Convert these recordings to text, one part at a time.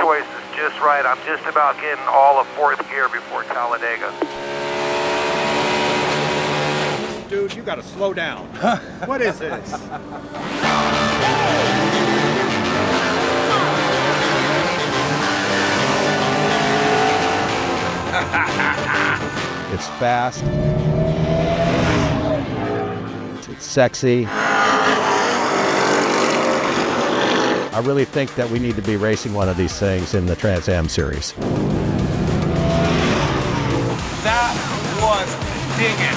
choice is just right. I'm just about getting all of fourth gear before Talladega. Dude, you gotta slow down. What is this? It's fast. It's sexy. I really think that we need to be racing one of these things in the Trans Am series. That was digging.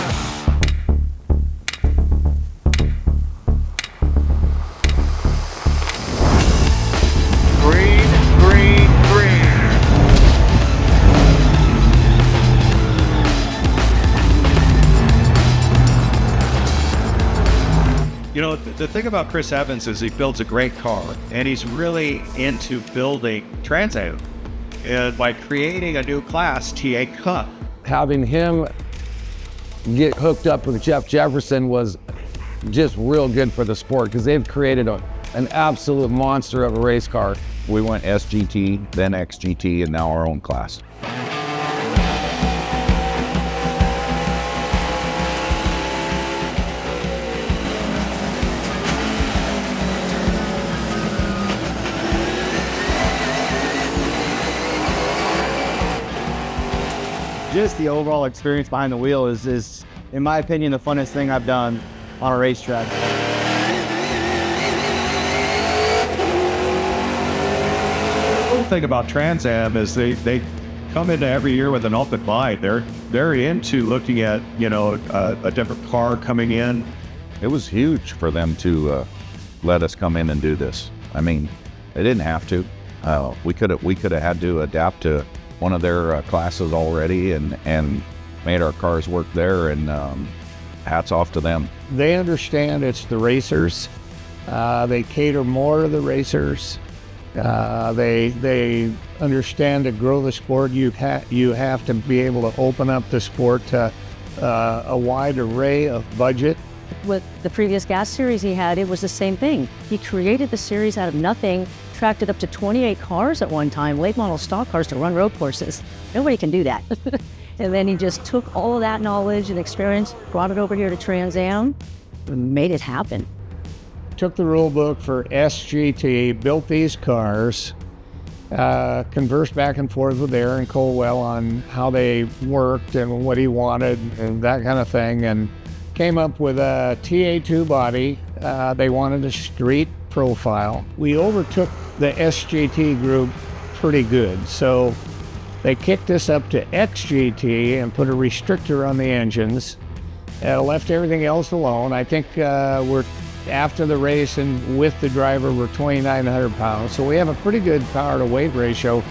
Green, green, green. You know, the thing about Chris Evans is he builds a great car, and he's really into building Trans Am by creating a new class, TA Cup. Having him get hooked up with Jeff Jefferson was just real good for the sport because they've created an absolute monster of a race car. We went SGT, then XGT, and now our own class. Just the overall experience behind the wheel is, in my opinion, the funnest thing I've done on a racetrack. The cool thing about Trans Am is they come into every year with an open mind. They're into looking at, you know, a different car coming in. It was huge for them to let us come in and do this. I mean, they didn't have to. We could have had to adapt to one of their classes already and made our cars work there, and hats off to them. They understand it's the racers. They cater more to the racers. They understand to grow the sport, you have to be able to open up the sport to a wide array of budget. With the previous gas series he had, it was the same thing. He created the series out of nothing, tracked it up to 28 cars at one time, late model stock cars to run road courses. Nobody can do that. And then he just took all of that knowledge and experience, brought it over here to Trans Am, and made it happen. Took the rule book for SGT, built these cars, conversed back and forth with Aaron Colwell on how they worked and what he wanted and that kind of thing, and came up with a TA2 body. They wanted a street profile. We overtook the SGT group pretty good, so they kicked us up to XGT and put a restrictor on the engines. Left everything else alone. I think we're after the race and with the driver, we're 2,900 pounds. So we have a pretty good power to weight ratio,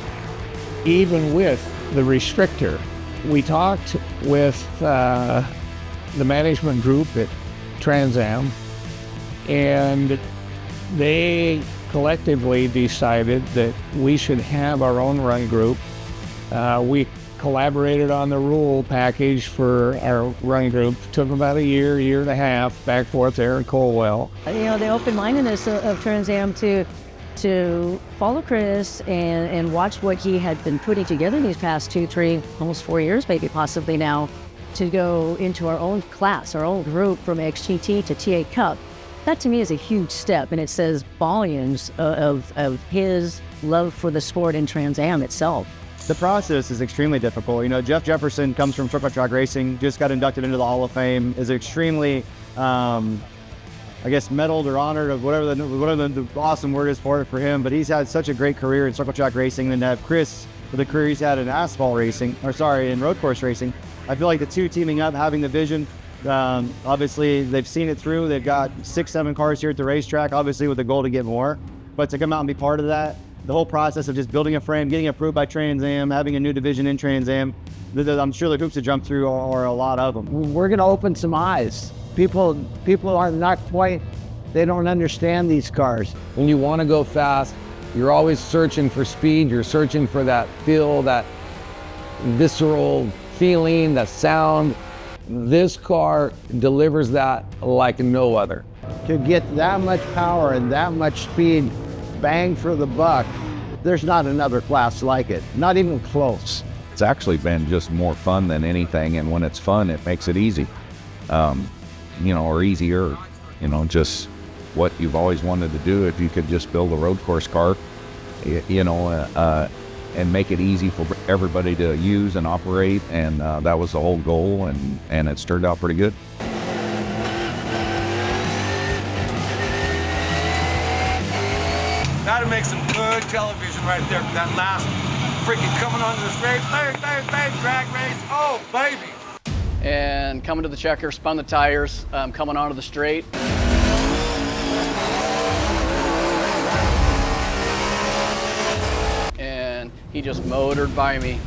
even with the restrictor. We talked with the management group at Trans Am, and they collectively decided that we should have our own run group. We collaborated on the rule package for our run group. Took about a year and a half, back and forth there in Colwell. You know, the open-mindedness of Trans Am to follow Chris and watch what he had been putting together these past 2, 3, almost 4 years, maybe possibly now, to go into our own class, our own group from XGT to TA Cup. That to me is a huge step, and it says volumes of his love for the sport and Trans Am itself. The process is extremely difficult. You know, Jeff Jefferson comes from circle track racing, just got inducted into the Hall of Fame, is extremely, I guess, medaled or honored, or whatever the awesome word is for him. But he's had such a great career in circle track racing, and to have Chris with the career he's had in in road course racing, I feel like the two teaming up, having the vision. Obviously, they've seen it through. They've got 6, 7 cars here at the racetrack, obviously with the goal to get more. But to come out and be part of that, the whole process of just building a frame, getting approved by Trans Am, having a new division in Trans Am, I'm sure the hoops to jump through are a lot of them. We're going to open some eyes. People are not quite, they don't understand these cars. When you want to go fast, you're always searching for speed. You're searching for that feel, that visceral feeling, the sound. This car delivers that like no other. To get that much power and that much speed, bang for the buck, There's not another class like it, not even close. It's actually been just more fun than anything, and when it's fun, it makes it easy, or easier, just what you've always wanted to do. If you could just build a road course car, and make it easy for everybody to use and operate, and that was the whole goal, and it's turned out pretty good. That'd make some good television right there. That last freaking coming onto the straight, bang, drag race. Oh, baby. And coming to the checker, spun the tires, coming onto the straight. And he just motored by me.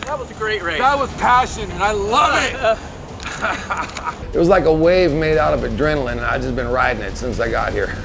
That was a great race. That was passion, and I love it. It was like a wave made out of adrenaline, and I've just been riding it since I got here.